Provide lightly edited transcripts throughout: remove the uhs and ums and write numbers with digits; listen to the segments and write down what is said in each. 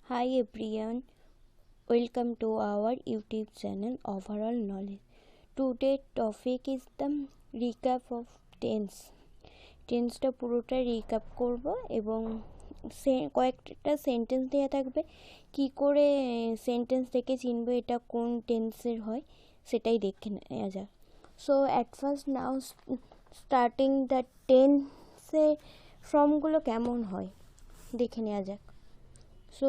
Hi everyone, welcome to our YouTube channel Overall Knowledge. Today's topic is the recap of tense. টেন্সটা পুরোটা recap করব এবং কয়েকটা sentence দেওয়া থাকবে, কি করে সেন্টেন্স থেকে চিনব এটা কোন টেন্সের হয় সেটাই দেখে নেওয়া যাক। So at first now starting the টেন্সে ফর্মগুলো কেমন হয় দেখে নেওয়া যাক। সো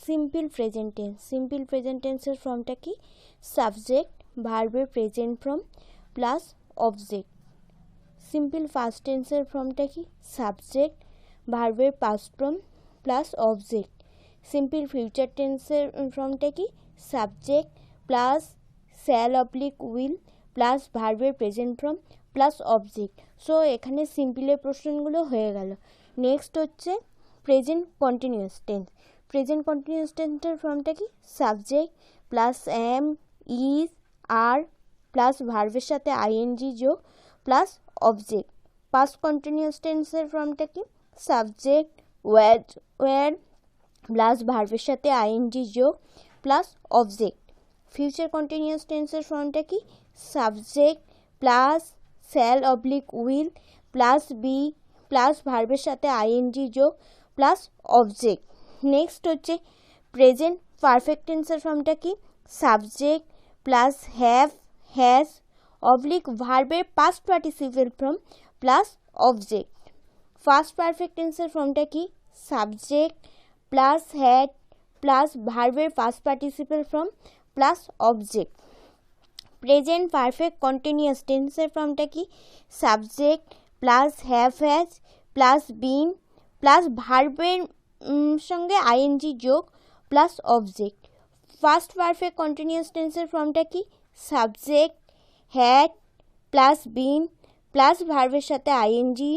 সিম্পল প্রেজেন্ট টেন্সের ফর্মটা কি? সাবজেক্ট ভার্বের present form plus object. Simple first টেন্সের ফর্মটা কি? সাবজেক্ট ভার্বের past form plus object. Simple future টেন্সের ফর্মটা কি? Subject plus shall oblique will plus ভার্বের present form plus object. So এখানে সিম্পলের প্রশ্নগুলো হয়ে গেল। নেক্সট হচ্ছে present continuous tense. Present continuous টেন্সের ফর্মটা কি? Subject plus am is are plus ভার্বের সাথে আইএনজি যোগ প্লাস অবজেক্ট। পাস্ট কন্টিনিউয়াস টেন্সের ফর্মটা কি? সাবজেক্ট ওয়ার প্লাস ভার্বের সাথে আইএনজি যোগ প্লাস অবজেক্ট। ফিউচার কন্টিনিউয়াস টেন্সের ফর্মটা কি? Subject plus shall oblique will plus be plus ভার্বের সাথে আইএনজি যোগ প্লাস অবজেক্ট। নেক্সট হচ্ছে প্রেজেন্ট পারফেক্ট টেন্সের ফর্মটা কি? Subject plus have has oblique ভার্বের past participle form plus object. First perfect টেন্সের ফর্মটা কি? সাবজেক্ট প্লাস হ্যাড প্লাস ভার্বের past participle form plus object. Present perfect continuous টেন্সের ফর্মটা কি? Subject plus have has plus been plus ভার্বের সঙ্গে আইএনজি যোগ plus object. First perfect continuous টেন্সের ফর্মটা কি? Subject had plus been plus ভার্বের সাথে আইএনজি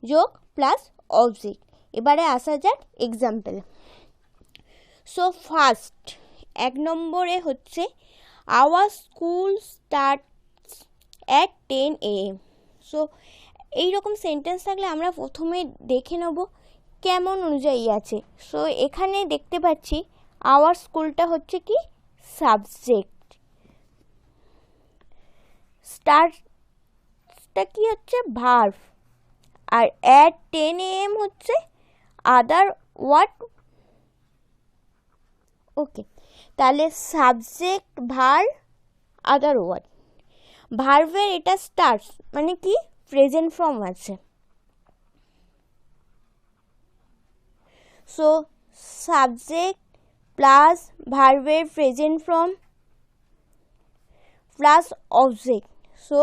যোগ প্লাস অবজেক্ট। এবারে আসা যাক এক্সাম্পল। সো ফার্স্ট 1 নম্বরে হচ্ছে our school starts at 10 AM। So এইরকম সেন্টেন্স থাকলে আমরা প্রথমে দেখে নেব কেমন অনুযায়ী আছে। সো এখানে দেখতে পাচ্ছি আওয়ার স্কুলটা হচ্ছে কি? সাবজেক্ট। স্টার্টটা কি হচ্ছে? ভার্ব। আর অ্যাট 10 AM হচ্ছে আদার ওয়ার্ড। ওকে, তাহলে সাবজেক্ট ভার্ব আদার ওয়ার্ড। ভার্বের এটা স্টার্টস মানে কি? প্রেজেন্ট ফর্ম আছে। সো সাবজেক্ট প্লাস ভার্বের present form plus object. So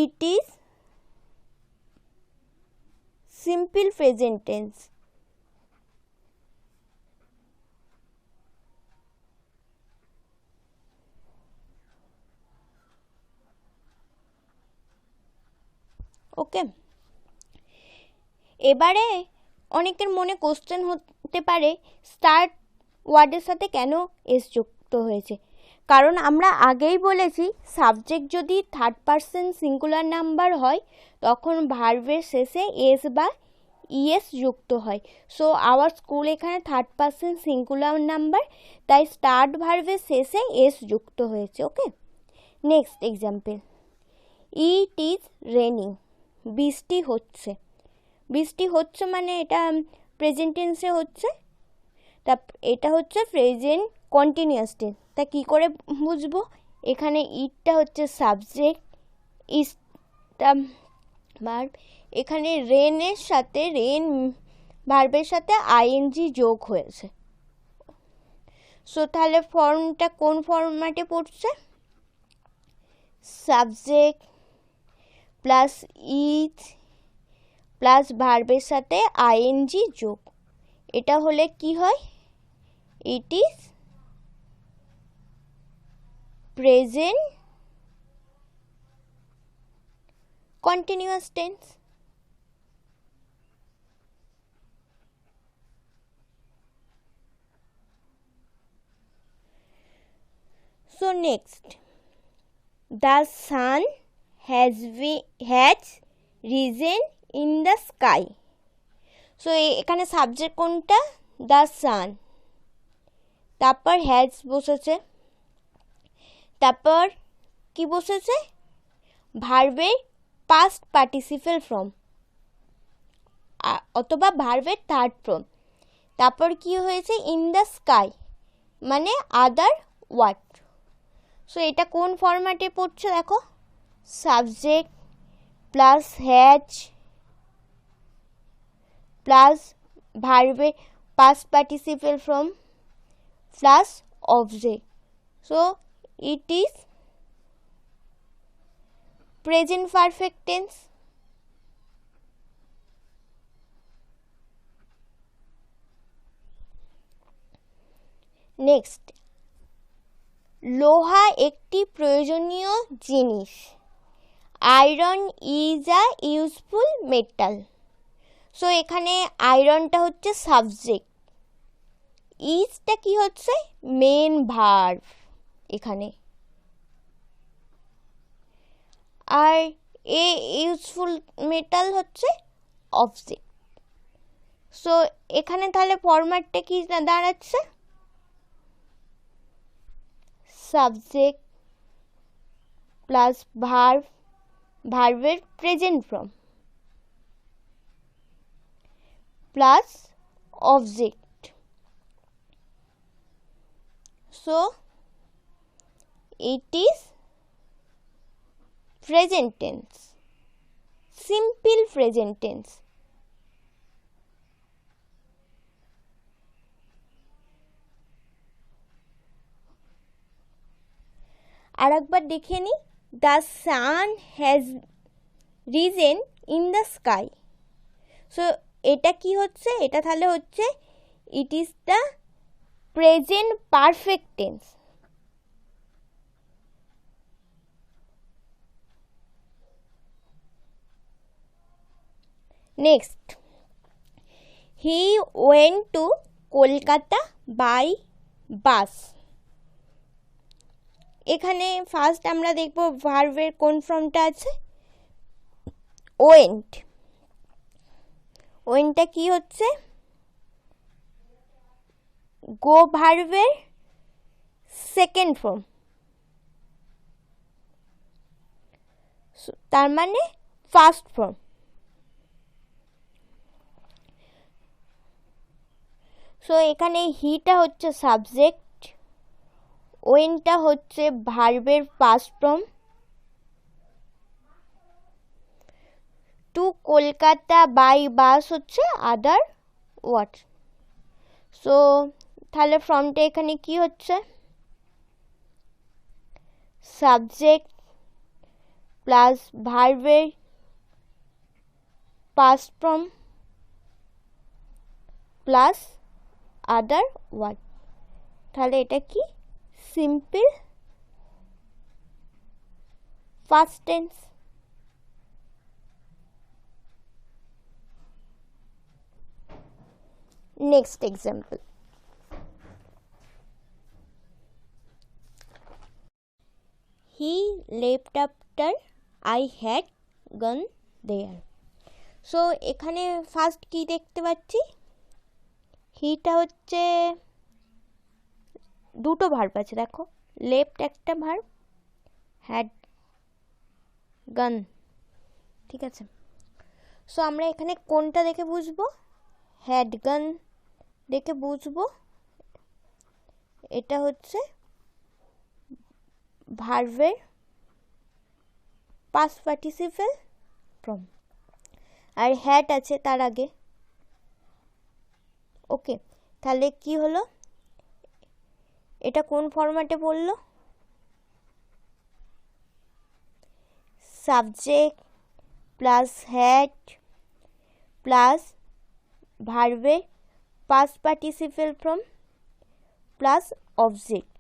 it is simple present tense. Okay, এবারে অনেকের মনে কোশ্চেন হতে পারে স্টার্ট ওয়ার্ডের সাথে কেন এস যুক্ত হয়েছে। কারণ আমরা আগেই বলেছি সাবজেক্ট যদি থার্ড পারসন সিঙ্গুলার নাম্বার হয় তখন ভার্বের শেষে এস বা ইএস যুক্ত হয়। সো আওয়ার স্কুল এখানে থার্ড পারসন সিঙ্গুলার নাম্বার, তাই স্টার্ট ভার্বের শেষে এস যুক্ত হয়েছে। Okay, next example. It is raining. বৃষ্টি হচ্ছে। বৃষ্টি হচ্ছে মানে এটা প্রেজেন্ট টেন্সে হচ্ছে, তা এটা হচ্ছে প্রেজেন্ট কন্টিনিউয়াস টেন্স। তা কী করে বুঝবো? এখানে ইটটা হচ্ছে সাবজেক্ট, ইজটা ভার্ব। এখানে রেনের সাথে রেন ভার্বের সাথে আইএনজি যোগ হয়েছে। সো তাহলে ফর্মটা কোন ফর্ম্যাটে পড়ছে? সাবজেক্ট প্লাস ইজ প্লাস ভার্বের সাথে আইএনজি যোগ। এটা হলে কি হয়? ইট is present continuous tense. So next, the sun has risen in the sky. So এখানে সাবজেক্ট কোনটা? The sun. তারপর হ্যাজ বসেছে, তারপর কি বসেছে, ভার্বের পাস্ট পার্টিসিপেল ফর্ম অথবা ভার্বের থার্ড ফর্ম। তারপর কি হয়েছে, ইন দ্য স্কাই মানে আদার হোয়াট। সো এটা কোন ফরম্যাটে পড়ছে দেখো, সাবজেক্ট প্লাস হ্যাজ প্লাস ভার্বের past participle form plus object. So it is present perfect tense. Next, লোহা একটি প্রয়োজনীয় জিনিস, iron is a useful metal. So এখানে আয়রনটা হচ্ছে সাবজেক্ট, ইজটা কি হচ্ছে মেন ভার্ব এখানে, আর এ ইউজফুল মেটাল হচ্ছে অবজেক্ট। সো এখানে তাহলে ফরম্যাটটা কি দাঁড়াচ্ছে, সাবজেক্ট প্লাস ভার্ব, ভার্বের present form plus object. So it is present tense, simple present tense. আর একবার দেখে নিই, the sun has risen in the sky. So এটা কি হচ্ছে, এটা তাহলে হচ্ছে it is the present perfect tense. Next, he went to Kolkata by bus. এখানে ফার্স্ট আমরা দেখব ভার্বের কোন ফর্মটা আছে, ওয়েন্ট। ওয়েন্টটা কি হচ্ছে, গো ভার্বের সেকেন্ড ফর্ম, তার মানে ফার্স্ট ফর্ম। সো এখানে হিটা হচ্ছে সাবজেক্ট, ওয়েনটা হচ্ছে ভার্বের past form, to Kolkata by bus হচ্ছে আদার হোয়াট। সো তাহলে ফর্মটা এখানে কি হচ্ছে, সাবজেক্ট প্লাস ভার্বের past form plus other what. তাহলে এটা কি, simple first tense. Next example, he left after I had gone there. So এখানে ফার্স্ট কি দেখতে পাচ্ছি, হিটা হচ্ছে দুটো ভার্ব আছে দেখো, লেফট একটা ভার্ব, হ্যাড গান, ঠিক আছে। সো আমরা এখানে কোনটা দেখে বুঝবো, হ্যাড গান দেখে বুঝবো এটা হচ্ছে ভার্বের পাস্ট পার্টিসিপেল ফর্ম, আর হ্যাড আছে তার আগে। ওকে, তাহলে কি হলো, এটা কোন ফরম্যাটে পড়লো, সাবজেক্ট প্লাস হ্যাড প্লাস ভার্বের past participle form plus object.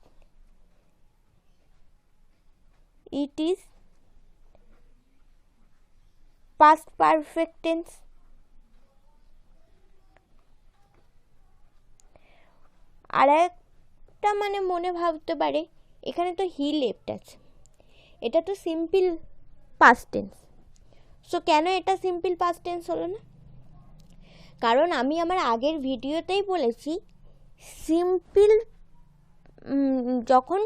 It is past perfect tense. আর একটা মানে মনে ভাবতে পারে, এখানে তো হি লেফট আছে, এটা তো সিম্পল পাস্ট টেন্স। সো কেন এটা সিম্পল পাস্ট টেন্স হলো না, কারণ আমি আমার আগের ভিডিওতেই বলেছি সিম্পল যখন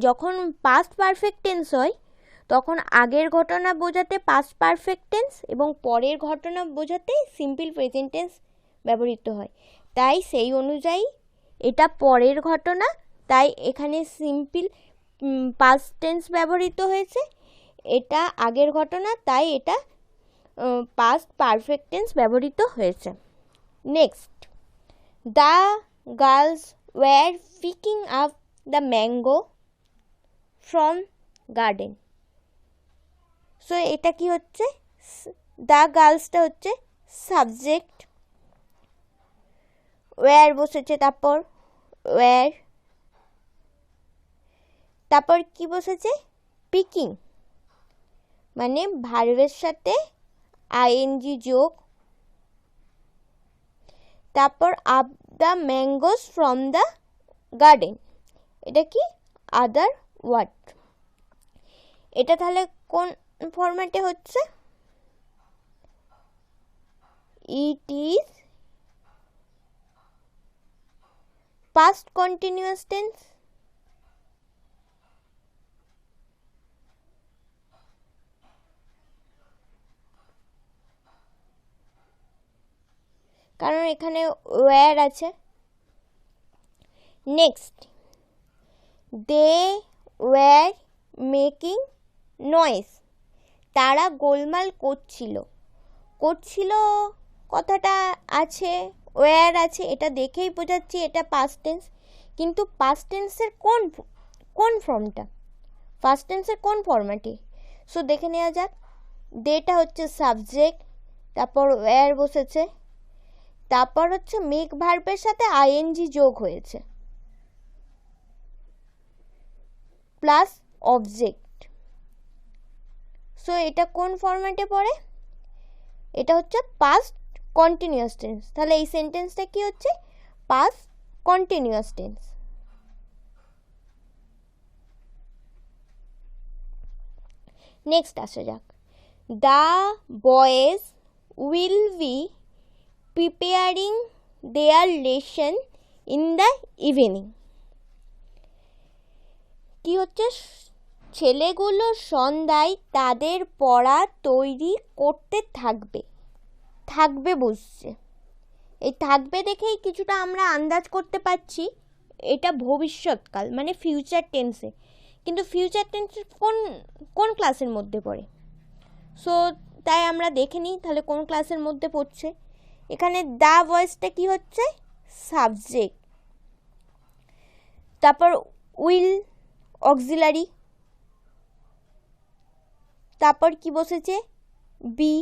যখন পাস্ট পারফেক্ট টেন্স হয় তখন আগের ঘটনা বোঝাতে পাস্ট পারফেক্ট টেন্স এবং পরের ঘটনা বোঝাতে সিম্পল প্রেজেন্ট টেন্স ব্যবহৃত হয়। তাই সেই অনুযায়ী এটা পরের ঘটনা, তাই এখানে সিম্পল পাস্ট টেন্স ব্যবহৃত হয়েছে। এটা আগের ঘটনা, তাই এটা পাস্ট পারফেক্ট টেন্স ব্যবহৃত হয়েছে। Next, the girls war picking up the mango from garden. So এটা কি হচ্ছে, দ্য গার্লসটা হচ্ছে সাবজেক্ট, ওয়ার বসেছে, তারপর ওয়ার, তারপর কি বসেছে, পিকিং, মানে ভার্বের সাথে আইএনজি যোগ, তারপর up the mangoes from the garden, এটা কি আদার ওয়ার্ড। এটা তাহলে কোন ফরম্যাটে হচ্ছে, it is past continuous tense. কারণ এখানে ওয়্যার আছে। Next, they were making noise, তারা গোলমাল করছিল। কথাটা আছে, ওয়্যার আছে, এটা দেখেই বোঝাচ্ছি এটা পাস্ট টেন্স। কিন্তু পাস্ট টেন্সের কোন ফর্মটা, পাস্ট টেন্সের কোন ফরম্যাটে? সো দেখে নেওয়া যাক। দেটা হচ্ছে সাবজেক্ট, তারপর ওয়্যার বসেছে, তারপর হচ্ছে মেক ভার্বের সাথে আইএনজি যোগ হয়েছে, প্লাস অবজেক্ট। সো এটা কোন ফরম্যাটে পড়ে? এটা হচ্ছে পাস্ট কন্টিনিউয়াস টেন্স। তাহলে এই সেন্টেন্সটা কি হচ্ছে, পাস্ট কন্টিনিউয়াস টেন্স। নেক্সট আসা যাক, the boys will be preparing there lesson in the evening. কি হচ্ছে, ছেলেগুলো সন্ধ্যায় তাদের পড়া তৈরি করতে থাকবে বুঝছে। এই থাকবে দেখেই কিছুটা আমরা আন্দাজ করতে পারছি এটা ভবিষ্যৎকাল, মানে ফিউচার টেন্সে। কিন্তু ফিউচার টেন্স কোন ক্লাসের মধ্যে পড়ে? সো তাই আমরা দেখে নিই তাহলে কোন ক্লাসের মধ্যে পড়ছে। এখানে দ্য ভয়েসটা কি হচ্ছে, সাবজেক্ট, তারপর উইল অক্সিলারি, তারপর কি বসেছে, বি,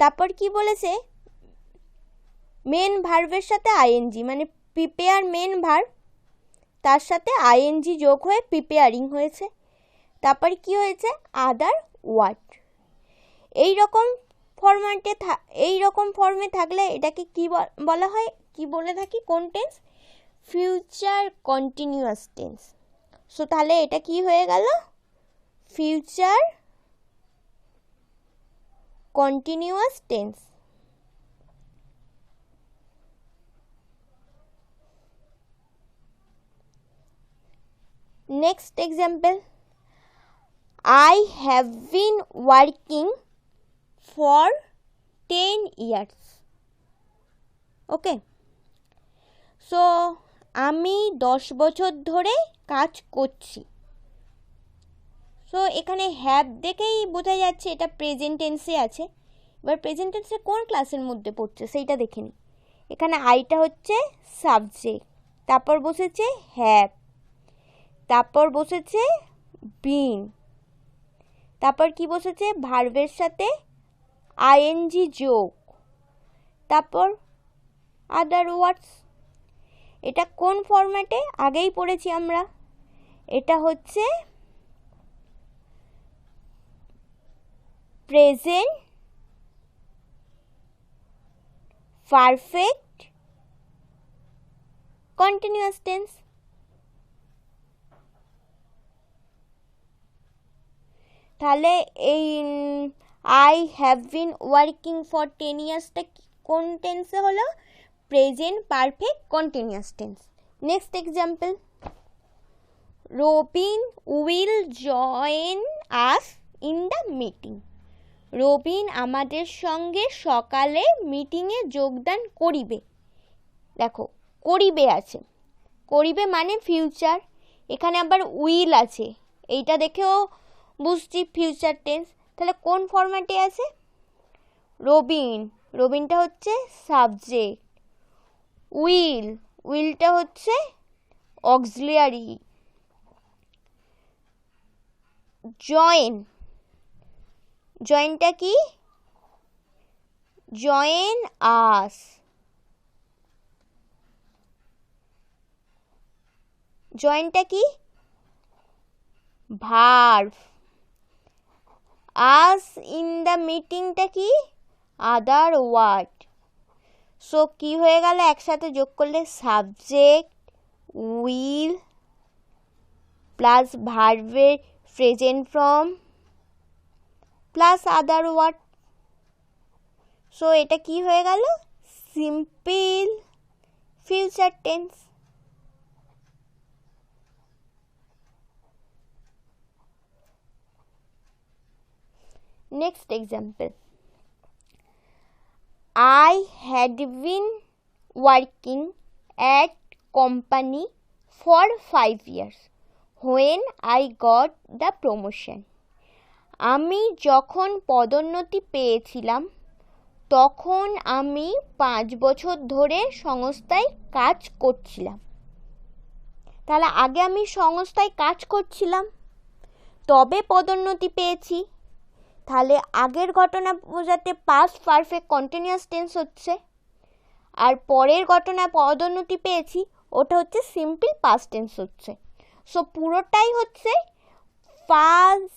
তারপর কি বলেছে, মেন ভার্বের সাথে আইএনজি, মানে প্রিপেয়ার মেন ভার্ব, তার সাথে আইএনজি যোগ হয়ে প্রিপেয়ারিং হয়েছে। তারপর কি হয়েছে, আদার ওয়ার্ড। এই রকম ফর্মে থাকলে এটাকে কি বলা হয়, কি বলে থাকি, কোন tense, future continuous tense. So তাহলে এটা কি হয়ে গেল, future continuous tense. Next example, I have been working for 10 years. Okay, so আমি 10 বছর ধরে কাজ করছি। সো এখানে হ্যাভ দেখেই বোঝা যাচ্ছে এটা প্রেজেন্ট টেন্সে আছে। এবার প্রেজেন্ট টেন্সে কোন ক্লাসের মধ্যে পড়ছে সেইটা দেখে নিই। এখানে আইটা হচ্ছে সাবজেক্ট, তারপর বসেছে হ্যাভ, তারপর বসেছে বিন, তারপর কি বসেছে, ভার্বের সাথে আইএনজি যোগ, তারপর আদার ওয়ার্ডস। এটা কোন ফরম্যাটে, আগেই পড়েছি আমরা, এটা হচ্ছে প্রেজেন্ট পারফেক্ট কন্টিনিউয়াস টেন্স। তাহলে এই I have been working for 10 ইয়ার্সটা কোন টেন্সে হলো, present perfect continuous tense. Next example, Robin will join us in the meeting. Robin আমাদের সঙ্গে সকালে মিটিংয়ে যোগদান করিবে। দেখো করিবে আছে, করিবে মানে ফিউচার, এখানে আবার উইল আছে, এইটা দেখেও বুঝছি ফিউচার টেন্স। তাহলে কোন ফরম্যাটে আছে? রবিন, রবিনটা হচ্ছে সাবজেক্ট, উইলটা হচ্ছে অক্সিলিয়ারি, জয়েনটা কি? জয়েন আস, জয়েনটা কি? ভার্ব। আস ইন দ্য মিটিংটা কি? Other word. সো কি হয়ে গেল একসাথে যোগ করলে? সাবজেক্ট উইল প্লাস ভার্বের present form plus other word. So এটা কি হয়ে গেল? Simple future tense. Next example, I had been working at company for 5 years when I got the promotion. আমি যখন পদোন্নতি পেয়েছিলাম তখন আমি 5 বছর ধরে সংস্থায় কাজ করছিলাম। তাহলে আগে আমি সংস্থায় কাজ করছিলাম তবে পদোন্নতি পেয়েছি, তাহলে আগের ঘটনা বোঝাতে পাস্ট পারফেক্ট কন্টিনিউয়াস টেন্স হচ্ছে, আর পরের ঘটনা পদোন্নতি পেয়েছি ওটা হচ্ছে সিম্পল পাস্ট টেন্স হচ্ছে। সো পুরোটাই হচ্ছে past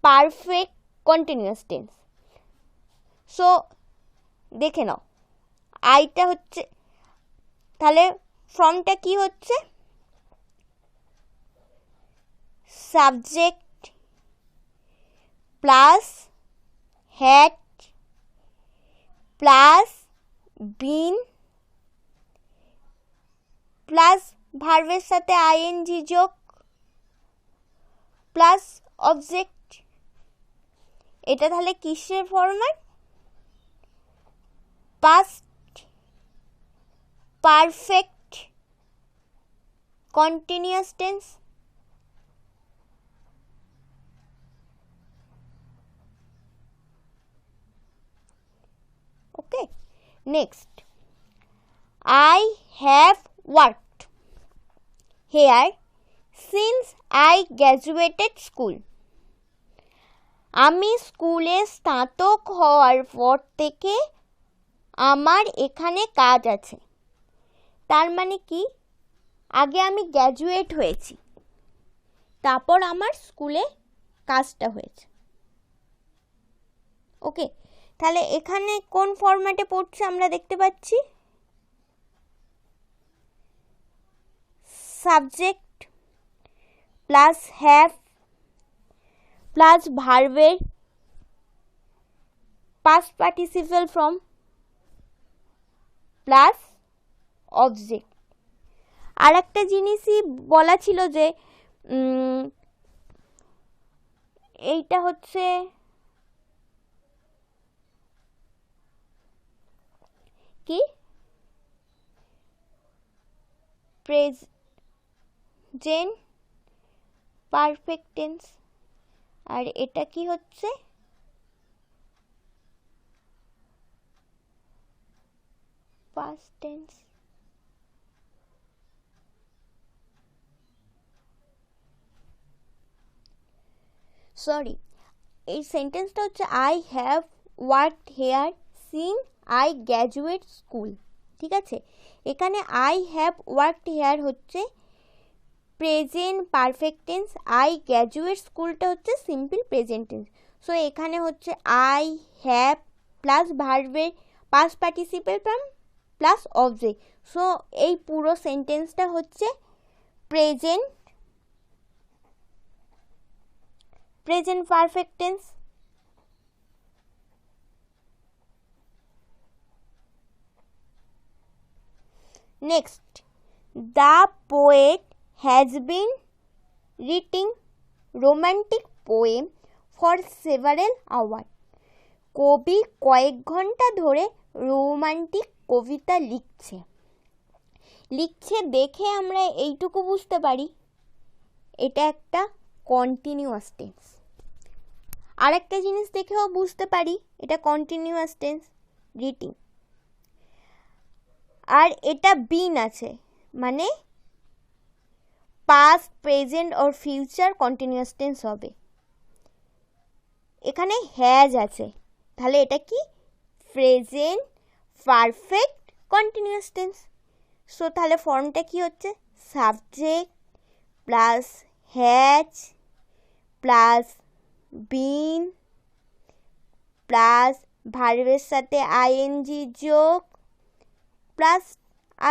perfect continuous tense. So দেখে নাও আইটা হচ্ছে, তাহলে ফর্মটা কি হচ্ছে? Subject plus had plus been plus ভার্বের সাথে আইএনজি যোগ প্লাস অবজেক্ট। এটা তাহলে কিসের format? Past perfect continuous tense. Okay, next, I have worked here since I graduated school. আমি স্কুলে স্নাতক হওয়ার পর থেকে আমার এখানে কাজ আছে। তার মানে কি? আগে আমি গ্র্যাজুয়েট হয়েছি, তারপর আমার স্কুলে কাজটা হয়েছে। ওকে, তাহলে এখানে কোন ফরম্যাটে পড়ছে আমরা দেখতে পাচ্ছি? সাবজেক্ট প্লাস হ্যাভ প্লাস ভার্বের past participle form plus object. আর একটা জিনিসই বলা ছিল যে এইটা হচ্ছে কি? প্রেজেন্ট পারফেক্ট টেন্স, আর এটা কি হচ্ছে? Past tense. সরি, এই সেন্টেন্সটা হচ্ছে I have worked here since I graduate school. ঠিক আছে, এখানে আই হ্যাভ ওয়ার্কড হেয়ার হচ্ছে present perfect tense, I graduate স্কুলটা হচ্ছে সিম্পল প্রেজেন্ট টেন্স। সো এখানে হচ্ছে আই হ্যাভ প্লাস ভার্বের past participle form plus object. So এই পুরো সেন্টেন্সটা হচ্ছে present perfect tense. Next, The poet has been writing romantic poem for several hours. কবি কয়েক ঘন্টা ধরে রোমান্টিক কবিতা লিখছে দেখে আমরা এইটুকু বুঝতে পারি এটা একটা কন্টিনিউয়াস টেন্স। আরেকটা জিনিস দেখেও বুঝতে পারি এটা কন্টিনিউয়াস টেন্স, রিটিং। আর এটা বিন আছে মানে past, present or future continuous tense হবে। এখানে হ্যাজ আছে, তাহলে এটা কি present perfect continuous tense. So তাহলে ফর্মটা কি হচ্ছে subject plus has plus been plus ভার্বের সাথে আইএনজি যোগ প্লাস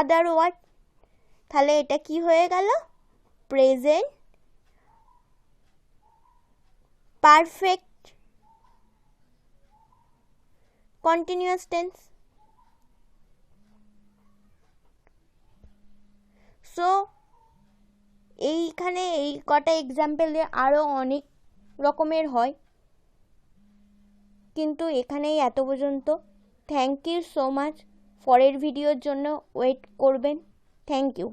আদার ওয়ার্ড। তাহলে এটা কি হয়ে গেল present perfect continuous tense. So এইখানে এই কটা এক্সাম্পল দিয়ে আরও অনেক রকমের হয়, কিন্তু এখানেই এত পর্যন্ত। Thank you so much. পরের ভিডিওর জন্য ওয়েট করবেন। Thank you.